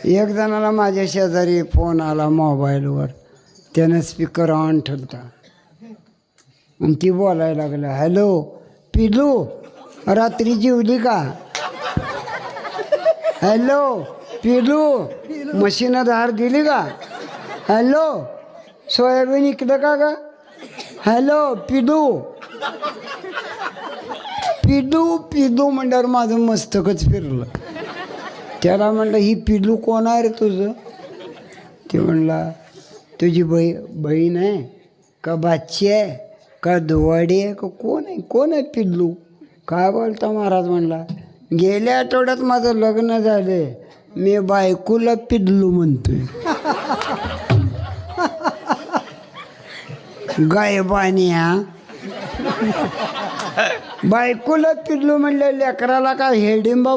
एक जणाला माझ्या शेजारी फोन आला मोबाईलवर, त्यानं स्पीकर ऑन ठेवता आणि ती बोलायला लागलं, हॅलो पिलू रात्री जेवली का? हॅलो पिलू म्हशीनं धार दिली का? हॅलो सोयाबीन इकलं का ग? हॅलो पिलू पिलू पिलू म्हणल्यावर माझं मस्तकच फिरलं. त्याला म्हणलं ही पिलू कोण आहे रे तुझं? ते म्हणला तुझी बहीण आहे का बाची आहे का दुवाडी आहे का कोण आहे पिल्लू? काय बोलता महाराज? म्हणला गेल्या आठवड्यात माझं लग्न झाले, मी बायकोला पिल्लू म्हणतोय. गायबानिया बायकोला पिल्लू म्हणलं, लेकराला का हेडिंबा